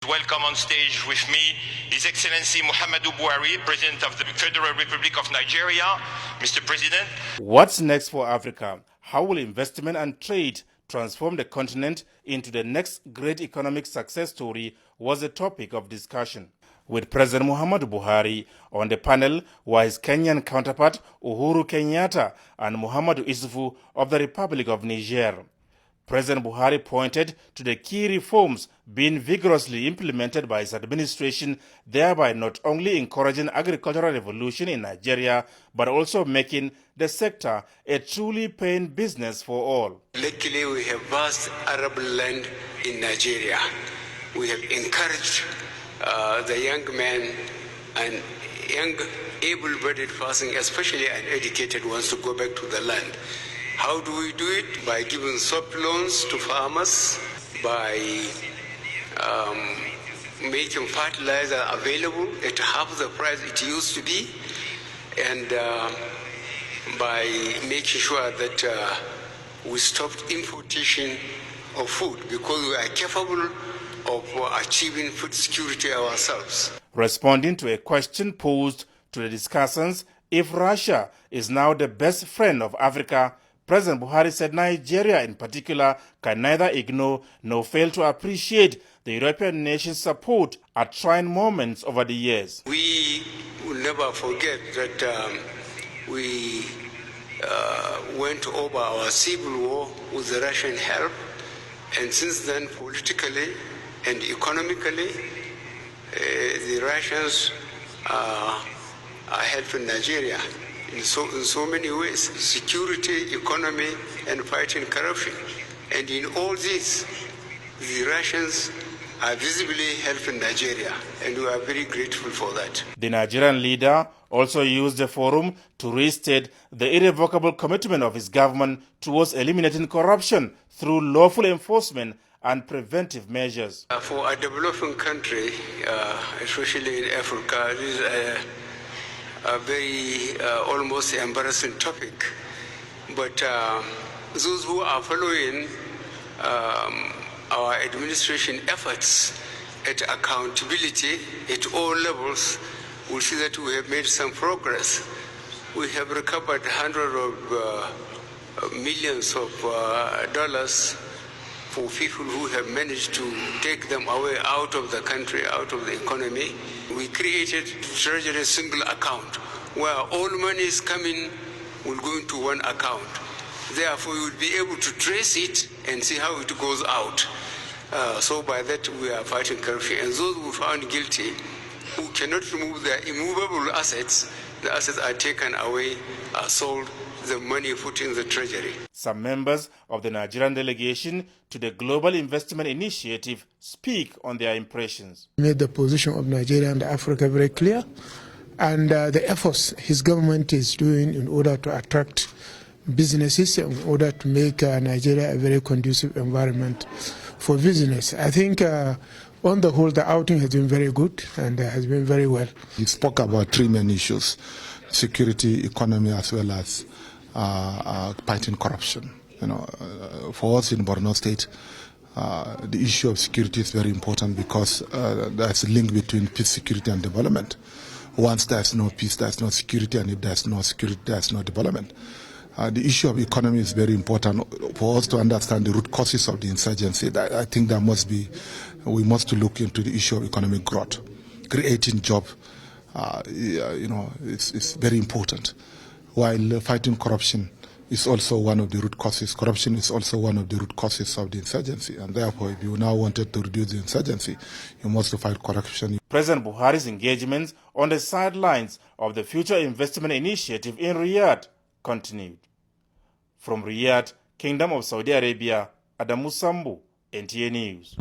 Welcome on stage with me His Excellency Muhammadu Buhari, President of the Federal Republic of Nigeria. Mr. President. What's next for Africa? How will investment and trade transform the continent into the next great economic success story was the topic of discussion. With President Muhammadu Buhari on the panel were his Kenyan counterpart Uhuru Kenyatta and Muhammadu Isufu of the Republic of Niger. President Buhari pointed to the key reforms being vigorously implemented by his administration, thereby not only encouraging agricultural revolution in Nigeria, but also making the sector a truly paying business for all. Luckily, we have vast arable land in Nigeria. We have encouraged the young men and young able-bodied person, especially uneducated ones, to go back to the land. How do we do it? By giving soft loans to farmers, by making fertilizer available at half the price it used to be, and by making sure that we stopped importation of food, because we are capable of achieving food security ourselves. Responding to a question posed to the discussants if Russia is now the best friend of Africa, President Buhari said Nigeria in particular can neither ignore nor fail to appreciate the European nation's support at trying moments over the years. We will never forget that we went over our civil war with the Russian help, and since then politically and economically the Russians are helping Nigeria in so many ways: security, economy, and fighting corruption. And in all this, the Russians are visibly helping Nigeria, and we are very grateful for that. The Nigerian leader also used the forum to restate the irrevocable commitment of his government towards eliminating corruption through lawful enforcement and preventive measures. For a developing country, especially in Africa, this is a very almost embarrassing topic. But those who are following our administration efforts at accountability at all levels will see that we have made some progress. We have recovered hundreds of millions of dollars for people who have managed to take them away out of the country, out of the economy. We created Treasury single account where all money is coming will go into one account. Therefore, you will be able to trace it and see how it goes out. So by that, we are fighting corruption. And those who found guilty, who cannot remove their immovable assets, the assets are taken away, are sold, the money put in the treasury. Some members of the Nigerian delegation to the Global Investment Initiative speak on their impressions. He made the position of Nigeria and Africa very clear, and the efforts his government is doing in order to attract businesses, in order to make Nigeria a very conducive environment for business. I think on the whole, the outing has been very good and has been very well. He spoke about three main issues: security, economy, as well as fighting corruption. For us in Borno State, the issue of security is very important because there's a link between peace, security, and development. Once there's no peace, there's no security, and if there's no security, there's no development. The issue of economy is very important for us to understand the root causes of the insurgency. I think we must look into the issue of economic growth, creating jobs. It's very important. While fighting corruption is also one of the root causes. Corruption is also one of the root causes of the insurgency, and therefore, if you now wanted to reduce the insurgency, you must fight corruption. President Buhari's engagements on the sidelines of the Future Investment Initiative in Riyadh continued. From Riyadh, Kingdom of Saudi Arabia, Adamu Sambu, NTA News.